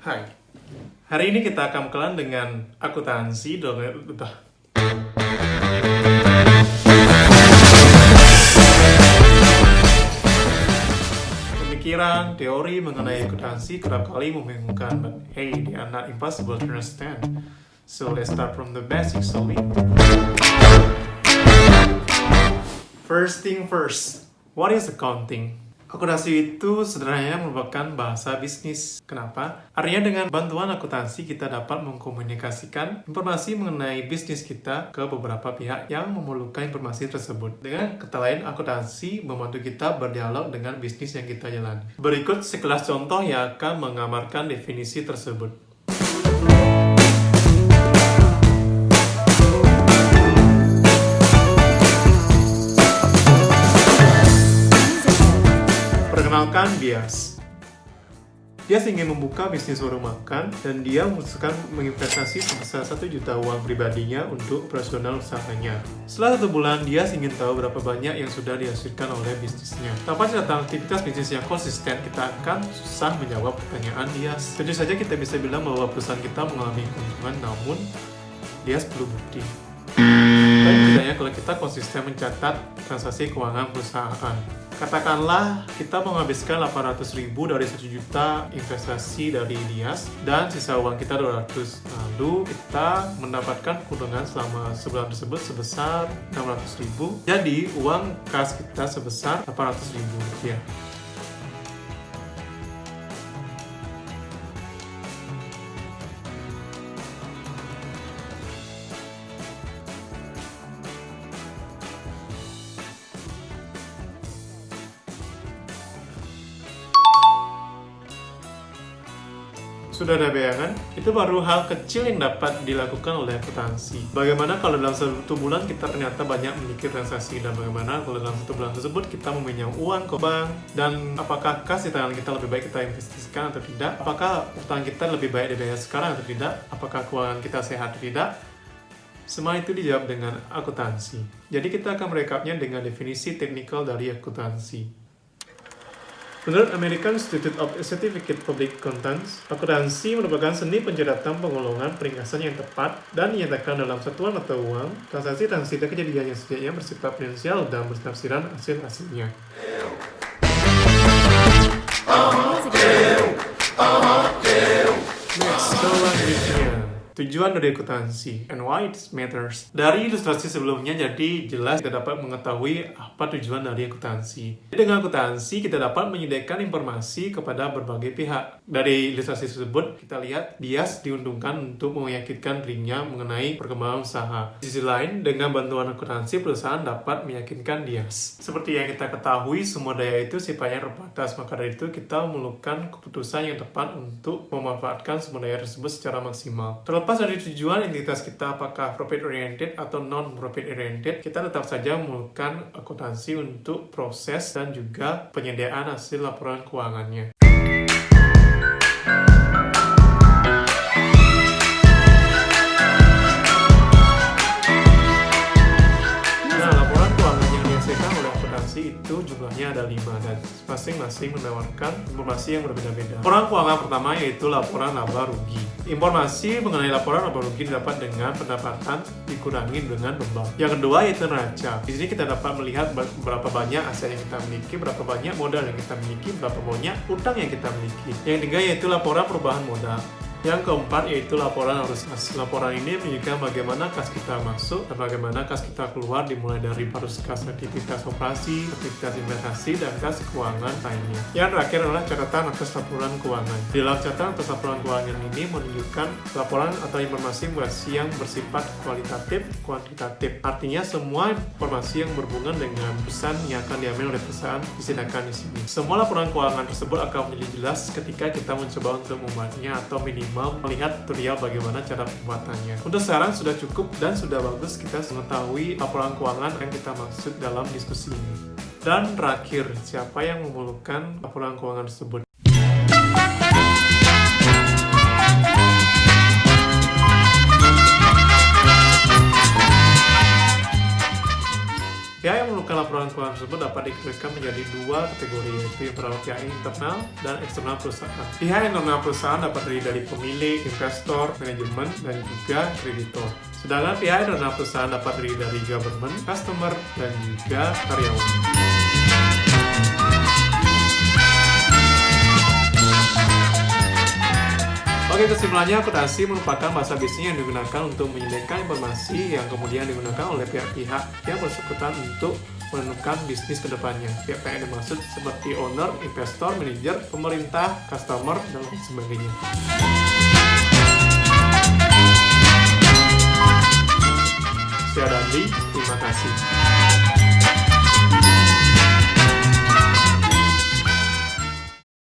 Hai, hari ini kita akan kenalan dengan akuntansi Pemikiran, teori mengenai akuntansi kerap kali membingungkan, but hey, they are not impossible to understand. So let's start from the basics, shall we? First thing first, what is accounting? Akuntansi itu sebenarnya merupakan bahasa bisnis. Kenapa? Artinya dengan bantuan akuntansi kita dapat mengkomunikasikan informasi mengenai bisnis kita ke beberapa pihak yang memerlukan informasi tersebut. Dengan kata lain, akuntansi membantu kita berdialog dengan bisnis yang kita jalani. Berikut sekelas contoh yang akan menggambarkan definisi tersebut. Perkenalkan Dias. Dias ingin membuka bisnis warung makan dan dia memutuskan menginvestasi sebesar 1 juta uang pribadinya untuk operasional usahanya. Setelah 1 bulan, Dias ingin tahu berapa banyak yang sudah dihasilkan oleh bisnisnya. Tanpa catatan aktivitas bisnis yang konsisten, kita akan susah menjawab pertanyaan Dias. Tentu saja kita bisa bilang bahwa perusahaan kita mengalami keuntungan, namun Dias perlu bukti. Tapi bedanya kalau kita konsisten mencatat transaksi keuangan perusahaan. Katakanlah kita menghabiskan 800.000 dari 1 juta investasi dari Dias dan sisa uang kita 200. Lalu kita mendapatkan keuntungan selama sebulan tersebut sebesar 600.000. Jadi uang kas kita sebesar 800.000 rupiah. Sudah ada bayangan? Itu baru hal kecil yang dapat dilakukan oleh akuntansi. Bagaimana kalau dalam 1 bulan kita ternyata banyak memiliki transaksi, dan bagaimana kalau dalam 1 bulan tersebut kita meminjam uang ke bank, dan apakah kas di tangan kita lebih baik kita investasikan atau tidak? Apakah utang kita lebih baik dibayar sekarang atau tidak? Apakah keuangan kita sehat atau tidak? Semua itu dijawab dengan akuntansi. Jadi kita akan merekapnya dengan definisi teknikal dari akuntansi. Menurut American Institute of Certificate Public Accountants, akuntansi merupakan seni pencatatan penggolongan peringkasan yang tepat dan dinyatakan dalam satuan atau uang, transaksi dan kejadian yang setidaknya bersifat finansial dan bertafsiran hasil-hasilnya. Next, selanjutnya. Tujuan dari akuntansi and why it matters. Dari ilustrasi sebelumnya, jadi jelas kita dapat mengetahui apa tujuan dari akuntansi. Dengan akuntansi, kita dapat menyediakan informasi kepada berbagai pihak. Dari ilustrasi tersebut, kita lihat Dias diuntungkan untuk meyakinkan dirinya mengenai perkembangan usaha. Di sisi lain, dengan bantuan akuntansi, perusahaan dapat meyakinkan Dias. Seperti yang kita ketahui, semua daya itu sifatnya terbatas. Maka dari itu, kita memerlukan keputusan yang tepat untuk memanfaatkan semua daya tersebut secara maksimal. Terlepas dari tujuan entitas kita apakah profit oriented atau non profit oriented, kita tetap saja memerlukan akuntansi untuk proses dan juga penyediaan hasil laporan keuangannya. Itu jumlahnya ada 5 dan masing-masing menawarkan informasi yang berbeda-beda. Laporan keuangan pertama yaitu laporan laba rugi. Informasi mengenai laporan laba rugi didapat dengan pendapatan dikurangi dengan beban. Yang kedua yaitu neraca. Di sini kita dapat melihat berapa banyak aset yang kita miliki, berapa banyak modal yang kita miliki, berapa banyak utang yang kita miliki. Yang ketiga yaitu laporan perubahan modal. Yang keempat yaitu laporan arus kas. Laporan ini menunjukkan bagaimana kas kita masuk dan bagaimana kas kita keluar, dimulai dari arus kas aktivitas operasi, aktivitas investasi, dan kas keuangan lainnya. Yang terakhir adalah catatan atas laporan keuangan. Di dalam catatan atas laporan keuangan ini menunjukkan laporan atau informasi yang bersifat kualitatif, kuantitatif. Artinya semua informasi yang berhubungan dengan pesan yang akan diambil oleh perusahaan disediakan di sini. Semua laporan keuangan tersebut akan menjadi jelas ketika kita mencoba untuk membuatnya atau minimal melihat tutorial bagaimana cara pembuatannya. Untuk sekarang sudah cukup dan sudah bagus kita mengetahui laporan keuangan yang kita maksud dalam diskusi ini. Dan terakhir, siapa yang memerlukan laporan keuangan tersebut? Pihak yang memerlukan laporan keuangan tersebut dapat dikategorikan menjadi dua kategori, yaitu yang pertama pihak internal dan eksternal perusahaan. Pihak internal perusahaan dapat terdiri dari pemilik, investor, manajemen, dan juga kreditor. Sedangkan pihak internal perusahaan dapat terdiri dari government, customer, dan juga karyawan. Oke, kesimpulannya akuntansi merupakan bahasa bisnis yang digunakan untuk menyediakan informasi yang kemudian digunakan oleh pihak-pihak yang bersangkutan untuk menentukan bisnis ke depannya. Pihak-pihak yang dimaksud seperti owner, investor, manajer, pemerintah, customer, dan lain sebagainya. Saya Dandi, terima kasih.